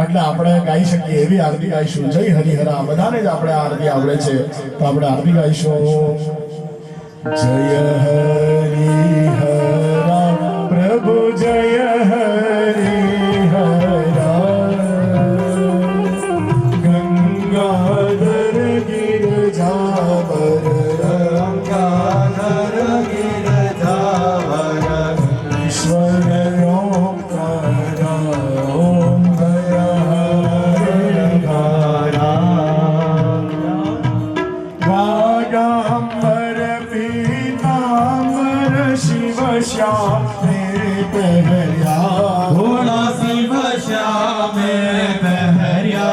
એટલે આપણે ગાઈ શકીએ એવી આરતી ગાઈશું. જય હરિહરા. બધાને જ આપણે આરતી આવડે છે તો આપણે આરતી ગાઈશું. જય હરિહરા પ્રભુ જય હરિહરા ગંગાધર ગિરજાવર ગંગાધર ગિરજાવર ઈશ્વર ઓમકાર ઓમ જય હરિહરા વાગાંબર પીતાંબર શિવ શ્યામ पहरिया भोला शिव श्याम पहरिया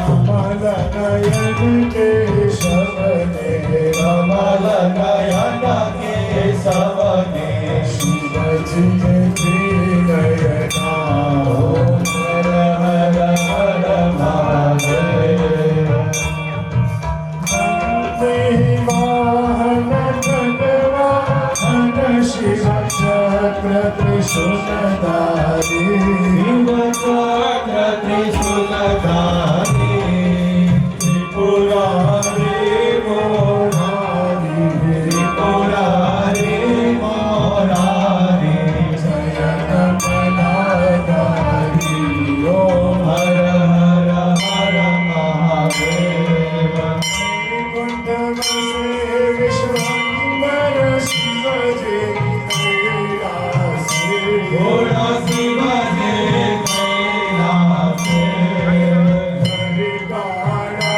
कमल नयन केशव ने कमल नयन केशव ने शिव जी नयना हर हर हर महादेव शिव चक्र त्रिशूलधारी शिव चक्र त्रिशूलधारी त्रिपुरारी मोरारी त्रिपुरारी मोरारी जय कमलाधारी ओम हर हर हर महादेव कुंड बसे विश्वंबर शिव जी कैलासी भोला शिव जी कैलासी हरि काला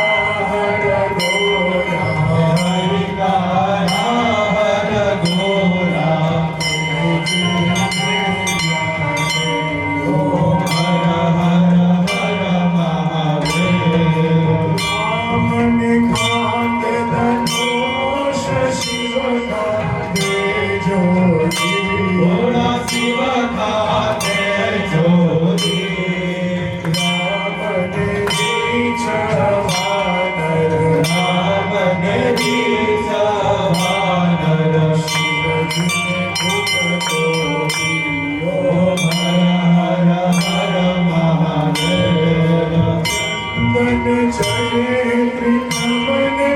हर गोरा हरि काला हर गोरा ओम हर हर हर महादेव राम निखात धनुष शिव का दे जोड़ी भोला शिव खाते जोड़ी राम ने नीच वानर राम ने रीच वानर शिव जी ने भूत तोड़ी ओम हर हर हर महादेव मन चले त्रिकमने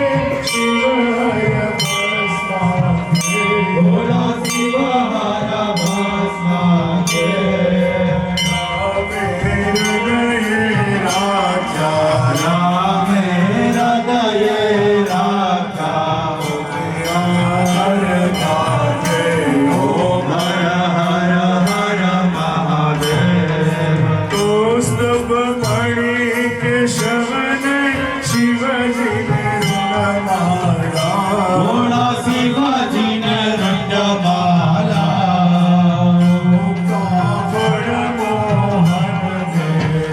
शिव हय भस्मांगे भोला शिव हर भस्मांगे राम हृदय राजा राम हर काजे ओम हर हर हर महादेव तो स्तव मणि केशव ने शिव जी ने रंगमाला भोला शिव जी ने रंगमाला मुक्ता फल मोहन दे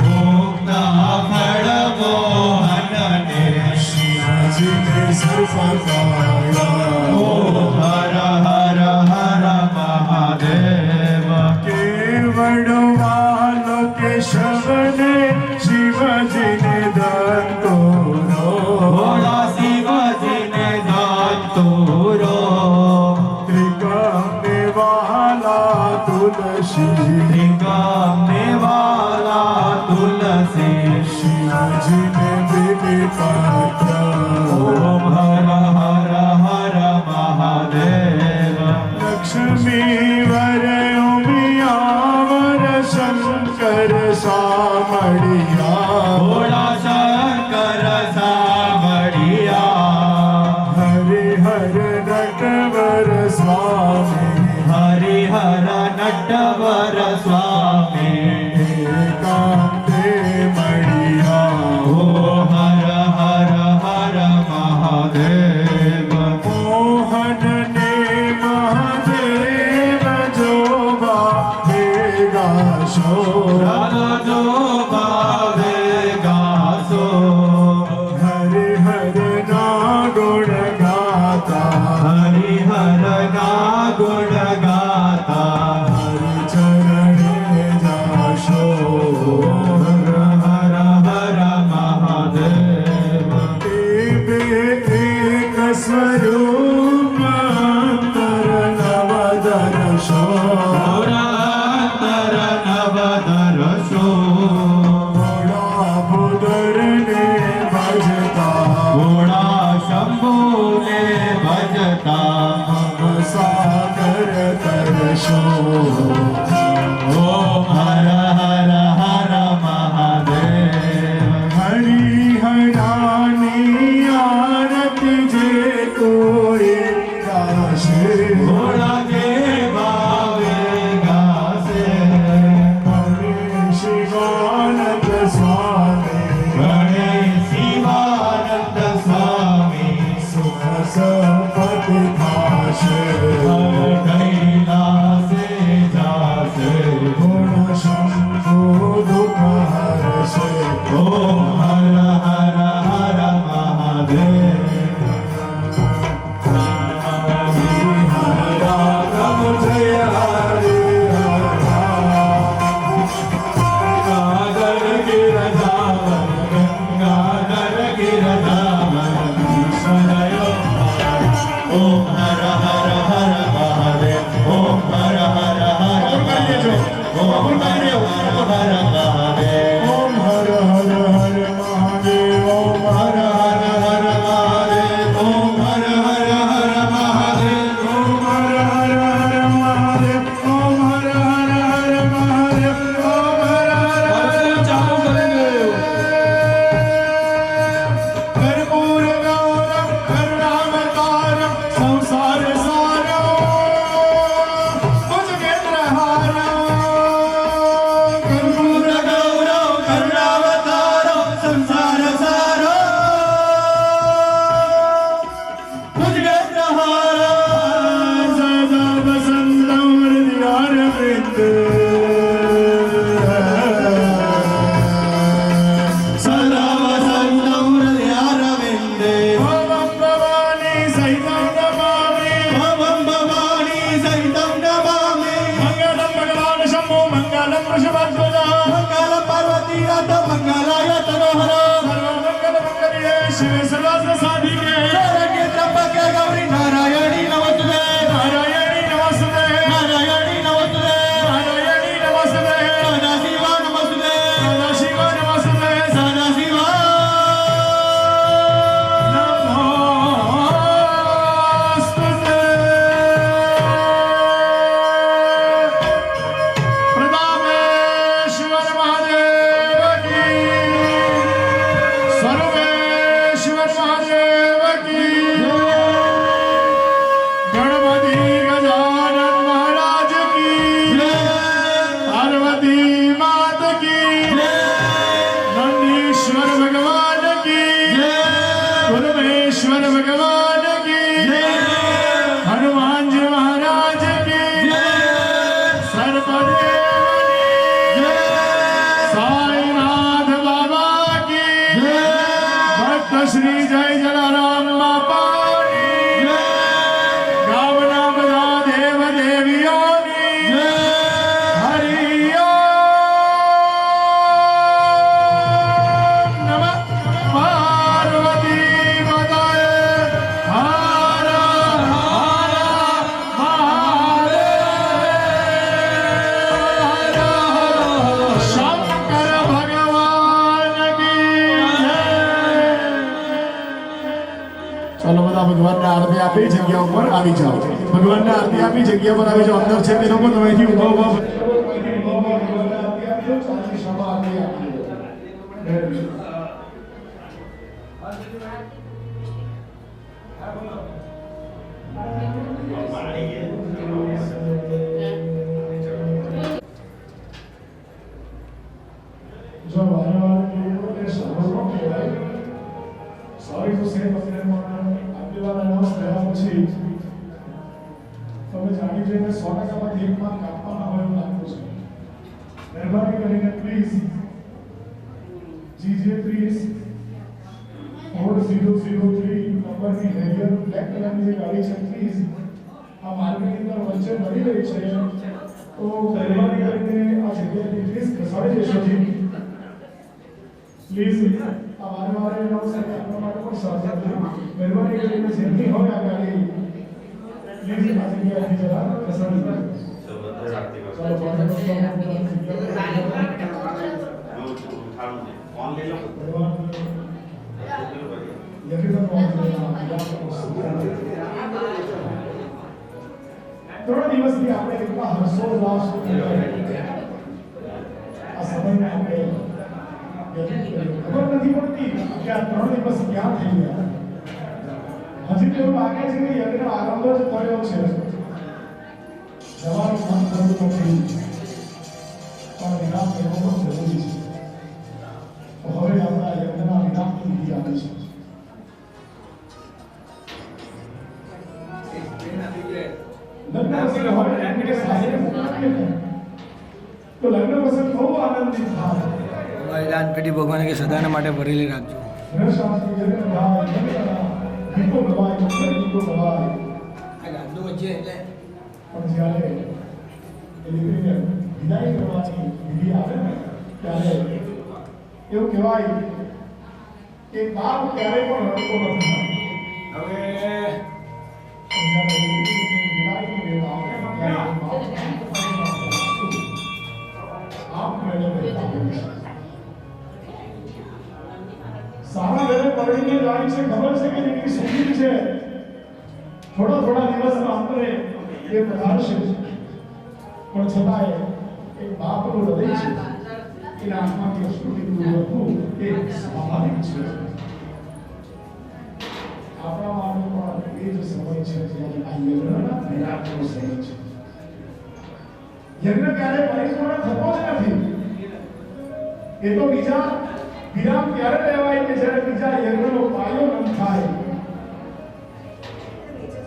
मुक्ता फल मोहन ने शिव जी ने सर्व पाया ओम हर हर हर महादेव केवड़ वालो केशव ने शिव जी ने दंतो भोला शिव जी ने दातुरो त्रिकमने वाला तुलसी त्रिकामने वाला तुलसी शिव जी ने बेबी पात्र ओम हर हर हर महादेव लक्ष्मी वर उमियावर शंकर सामड़िया भोला शंकर सामड़िया हरि हर नटवर स्वामी हरि हर नटवर स्वामी एकांते मणिया ओम हर हर हर महादेव मोहन ने महादेव जोबा देगा शोरा राग जो भावे શિવાનંદ સ્વામી ગણેશ શિવાનંદ સ્વામી સુખ સંપત્તિ થાશે કૈલાસે જાશે ગુણ શંભુ દુઃખ હરશે ઓમ હર હર હર મહાદેવ રામ જય હરિ ગાગર ગિરધાવન ગંગાધર ગિરધાવન ઈશ્વરયો ઓમ હર હર હર મહાદેવ ઓમ હર હર હર મહાદેવ ઓમ હર હર હર મહાદેવ ઓમ હર હર હર મહાદેવ ઓમ હર હર હર મહાદેવ ઓમ હર હર હર મહાદેવ ઓમ હર હર હર મહાદેવ ઓમ હર હર હર મહાદેવ ઓમ હર હર ચાલુ કરી કર્પૂર ગૌરમ કરુણાવતારમ સંસાર સારમ ભુજગેન્દ્રહારમ કર્પૂર ગૌરવ કરુણાવતારો સંસાર સારો ભુજગેન્દ્રહાર સદા વસંતમ હૃદયારવિંદ સદા વસંતમ હૃદયારવિંદે ઓમ ભવાની સહિતમ નમામિ ભવં ભવાની સહિતમ નમામિ મંગલમ ભગવાન શંભો મંગલમ વૃષભધ્વજ મંગલ પાર્વતી નાથ મંગલાય તનોહર સર્વમંગલ મંગલ્યે શિવે સર્વાર્થ સાધિકે શરણ્ય ત્રંબકે ગૌરી નારાયણી નમસ્તે નારાયણી નમસ્તે નારાયણી નમસ્તે નારાયણી નમસ્તે સદાશિવા નમસ્તે સદાશિવ નમસ્તે સદાશિવા નમોસ્તુતે પ્રતાપેશ્વર મહાદેવ કી સર્વેશ્વર મહાદેવ કી ગણપતિ ગજાનન મહારાજ કી પાર્વતી માત કી નંદીશ્વર ભગવાન કી ગુરુમેશ્વર ભગવાન કી હનુમાનજી મહારાજ કી સર્પદેવની સાઈનાથ બાબા કી ભક્ત શ્રી જય જલારામ બાપાની ગામના બધા દેવ દેવીઓની હરિ ઓમ નમઃ પાર્વતી માતાએ હર હર મહાદેવ શંકર ભગવાન કી જય ચાલો બધા ભગવાનને આરતી આપી જગ્યા ઉપર આવી જાઓ ભગવાનને આરતી આપી જગ્યા પર આવી જાઓ અંદર છે તે લોકો તમે અહીંથી ઊભા ઊભા જો વારંવાર લોકોને સાંભળવો કહેવાય સોરી ટુ સે તમને આટલી વાર અનાઉન્સ કર્યા પછી તમે જાણી જોઈને 100% માંથી એક માર્ક આપવાના હોય એવું લાગતું છે મહેરબાની કરીને પ્લીઝ જીજે પ્લીઝ 4003 નંબરની હેરિયર બ્લેક કલરની જે ગાડી છે પ્લીઝ આ માર્કેટની અંદર વચ્ચે મળી રહી છે તો મહેરબાની કરીને આ જગ્યાએથી પ્લીઝ ખસાડી દેશો જી પ્લીઝ આ વારે એનાઉન્સ કરવા માટે પણ સાવધાન મહેરબાની કરીને જેમની હોય આ ગાડી પ્લીઝ આ જગ્યાએથી જરા ખસાડી દો ચાલો ત્રણ દિવસથી આપણે એટલા હર્ષોલ્લાસ આ સમયને આપણે ખબર નથી પડતી કે આ 3 દિવસ ક્યાં થઈ ગયા હજી તો એવું લાગે છે કે યજ્ઞ આરંભ જ થયો છે જવાનું મન થતું નથી પણ વિરામ લેવો પણ જરૂરી છે આનંદિત થાય અમારી દાન પેટી ભગવાન કે સદાના માટે ભરેલી રાખજો. રસાસ્તી જગત ગાય ગીતો ગવાય ગીતો ગવાય આ ગાંધો વચ્ચે એટલે પણ જ્યારે એ દીકરીને વિદાય કરવાની વિધિ આવે ને ત્યારે એવું કહેવાય કે બાપ ક્યારેય પણ રડતો નથી. હવે જ્યારે દીકરીની વિદાયની વેળ આવે ને ત્યારે બાપ મેળે બેઠા હોય છે. સારા ઘરે પરણીને જાય છે, ખબર છે કે દીકરી સુખી છે. થોડા દિવસના અંતરે એ પધારશે, પણ છતાંય એક બાપનું હૃદય છે એના આત્માની અશ્રુથી દૂર હતું એ સ્વાભાવિક છે. આપણા માટે પણ એ જ સમય છે જ્યારે આ યજ્ઞના વિરાટનો સમય છે. યજ્ઞ ક્યારે પરિપૂર્ણ થતો જ નથી. એ તો બીજા વિરામ ત્યારે લેવાય કે જ્યારે બીજા યજ્ઞનો પાયો ન થાય.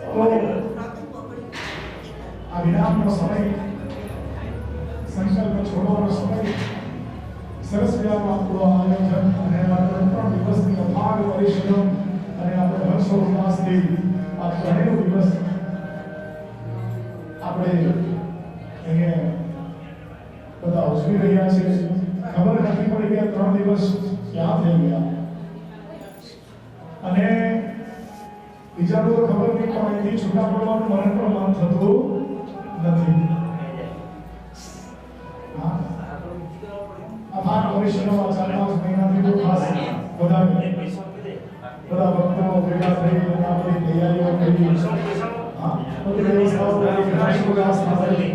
તો આ વિરામનો સમય, સંકલ્પ છોડવાનો સમય, સરસ મજાનું આપણું આયોજન અને આ 3 દિવસની અપાર પરિશ્રમ અને આપણે હર્ષોલ્લાસથી આ ત્રણેય દિવસ આપણે અહીંયા બધા ઉજવી રહ્યા છે. ખબર નથી પડી કે 3 દિવસ ક્યાં થઈ ગયા. અને બીજાનું તો ખબર નહીં, પણ અહીંથી છૂટા પડવાનું મને પણ મન થતું નથી. અપાર પરિશ્રમ આ 4-5 મહિનાથી તો ખાસ બધા ભક્તો ભેગા થઈ અને આ બધી તૈયારીઓ કરી. બધી વ્યવસ્થાઓ કરી, હર્ષોલ્લાસમાં કરી,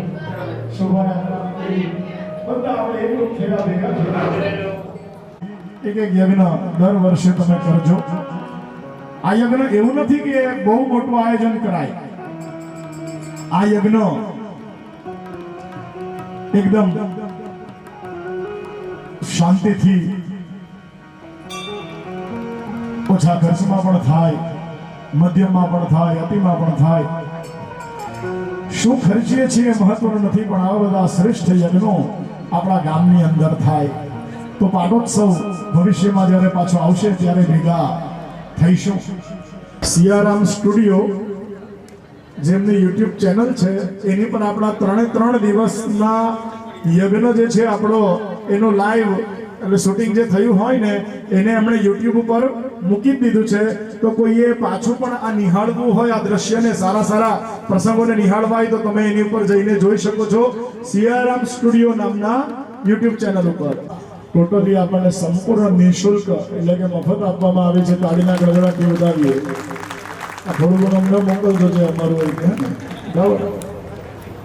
શોભાયાત્રા કરી, બધા આપણે એકરૂપ થયા ભેગા થયા. એક યજ્ઞ દર વર્ષે તમે કરજો. આ યજ્ઞ એવું નથી કે બહુ મોટું આયોજન કરાય. આ યજ્ઞ એકદમ શાંતિથી ઓછા ખર્ચમાં પણ થાય, મધ્યમમાં પણ થાય, અતિમાં પણ થાય. શું ખર્ચીએ છીએ મહત્વનું નથી, પણ આવા બધા શ્રેષ્ઠ યજ્ઞો આપણા ગામની અંદર થાય. તો પાટોત્સવ ભવિષ્યમાં જ્યારે પાછો આવશે ત્યારે ભેગા થઈશું. સિયારામ સ્ટુડિયો જેમની યુટ્યુબ ચેનલ છે એની પણ આપણા 3 દિવસના યજ્ઞ જે છે આપણો એનો લાઈવ એટલે શૂટિંગ જે થયું હોય ને એને એમણે યુટ્યુબ ઉપર મૂકી દીધું છે. તો કોઈએ પાછું પણ આ નિહાળવું હોય, આ દ્રશ્યને સારા પ્રસંગોને નિહાળવા હોય તો તમે એની ઉપર જઈને જોઈ શકો છો, સિયારામ સ્ટુડિયો નામના યુટ્યુબ ચેનલ ઉપર. ટોટલી આપણને સંપૂર્ણ નિઃશુલ્ક એટલે કે મફત આપવામાં આવે છે. તાળીના ગડગડાટી વધાવીએ. આ થોડું ઘણું અમને મોકલજો જે અમારું હોય બરાબર.